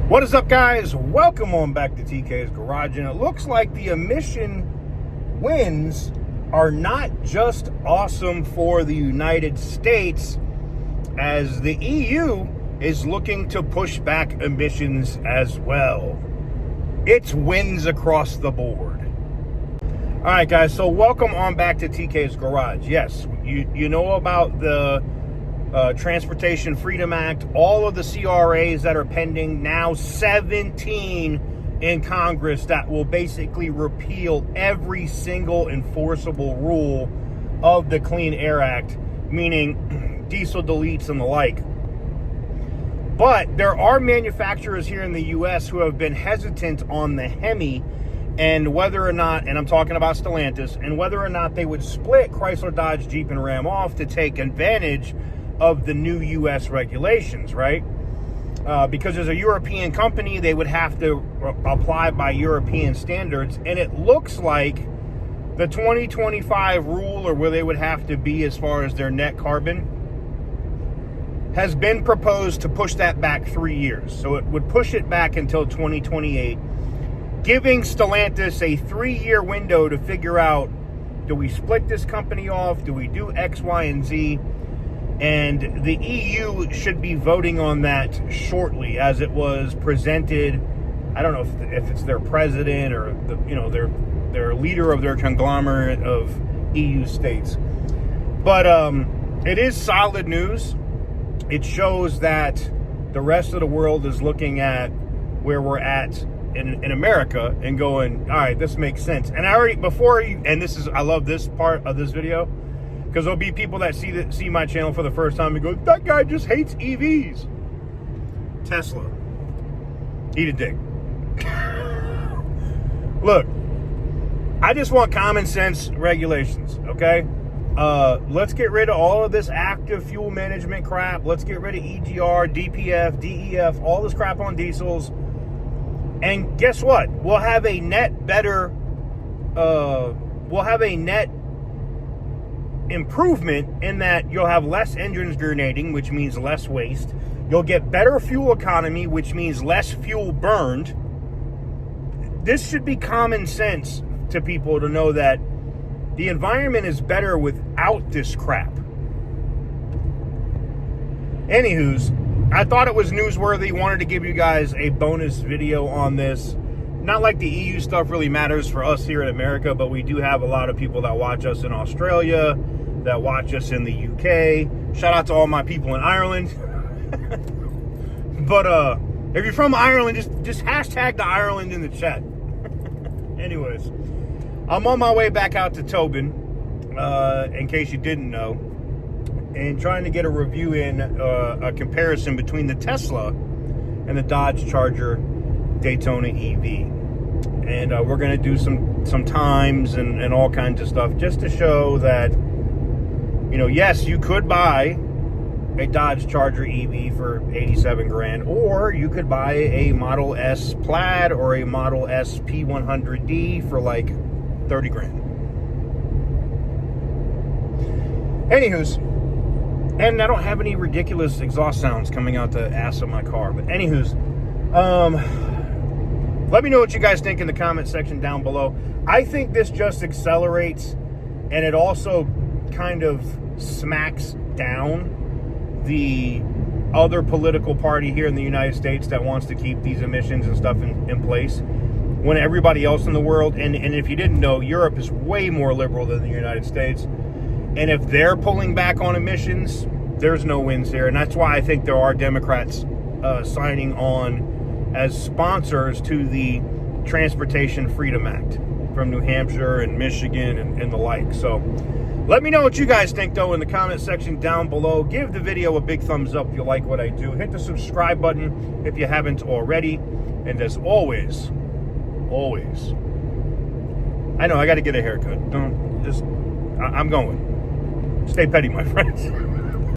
What is up, guys? Welcome on back to TK's Garage. And it looks like the emission wins are not just awesome for the United States, as the EU is looking to push back emissions as well. It's wins across the board. All right, guys, so welcome on back to TK's Garage. Yes, you know about the Transportation Freedom Act, all of the CRAs that are pending, now 17 in Congress, that will basically repeal every single enforceable rule of the Clean Air Act, meaning diesel deletes and the like. But there are manufacturers here in the U.S. who have been hesitant on the Hemi and whether or not, and I'm talking about Stellantis, and whether or not they would split Chrysler, Dodge, Jeep, and Ram off to take advantage of the new U.S. regulations, right? Because as a European company, they would have to apply by European standards. And it looks like the 2025 rule, or where they would have to be as far as their net carbon, has been proposed to push that back 3 years. So it would push it back until 2028, giving Stellantis a 3-year window to figure out, do we split this company off? Do we do X, Y, and Z? And the EU should be voting on that shortly, as it was presented. I don't know if it's their president or their leader of their conglomerate of EU states. But it is solid news. It shows that the rest of the world is looking at where we're at in America and going, all right, this makes sense. And I already, I love this part of this video, because there'll be people that see my channel for the first time and go, that guy just hates EVs. Tesla. Eat a dick. Look, I just want common sense regulations, okay? Let's get rid of all of this active fuel management crap. Let's get rid of EGR, DPF, DEF, all this crap on diesels. And guess what? We'll have a net improvement in that you'll have less engines grenading, which means less waste. You'll get better fuel economy, which means less fuel burned. This should be common sense to people to know that the environment is better without this crap. Anywho's, I thought it was newsworthy. Wanted to give you guys a bonus video on this. Not like the EU stuff really matters for us here in America, but we do have a lot of people that watch us in Australia, that watch us in the UK. Shout out to all my people in Ireland. But if you're from Ireland, just hashtag the Ireland in the chat. Anyways, I'm on my way back out to Tobin, in case you didn't know, and trying to get a review in, a comparison between the Tesla and the Dodge Charger Daytona EV. And we're going to do some times and all kinds of stuff, just to show that, yes, you could buy a Dodge Charger EV for 87 grand, or you could buy a Model S Plaid or a Model S P100D for like 30 grand. Anywho's, and I don't have any ridiculous exhaust sounds coming out the ass of my car, but anywho's, let me know what you guys think in the comment section down below. I think this just accelerates, and it also kind of smacks down the other political party here in the United States that wants to keep these emissions and stuff in place, when everybody else in the world, and if you didn't know, Europe is way more liberal than the United States. And if they're pulling back on emissions, there's no wins here. And that's why I think there are Democrats signing on as sponsors to the Transportation Freedom Act from New Hampshire and Michigan and the like. So let me know what you guys think, though, in the comment section down below. Give the video a big thumbs up if you like what I do. Hit the subscribe button if you haven't already. And as always, I know I got to get a haircut. I'm going. Stay petty, my friends.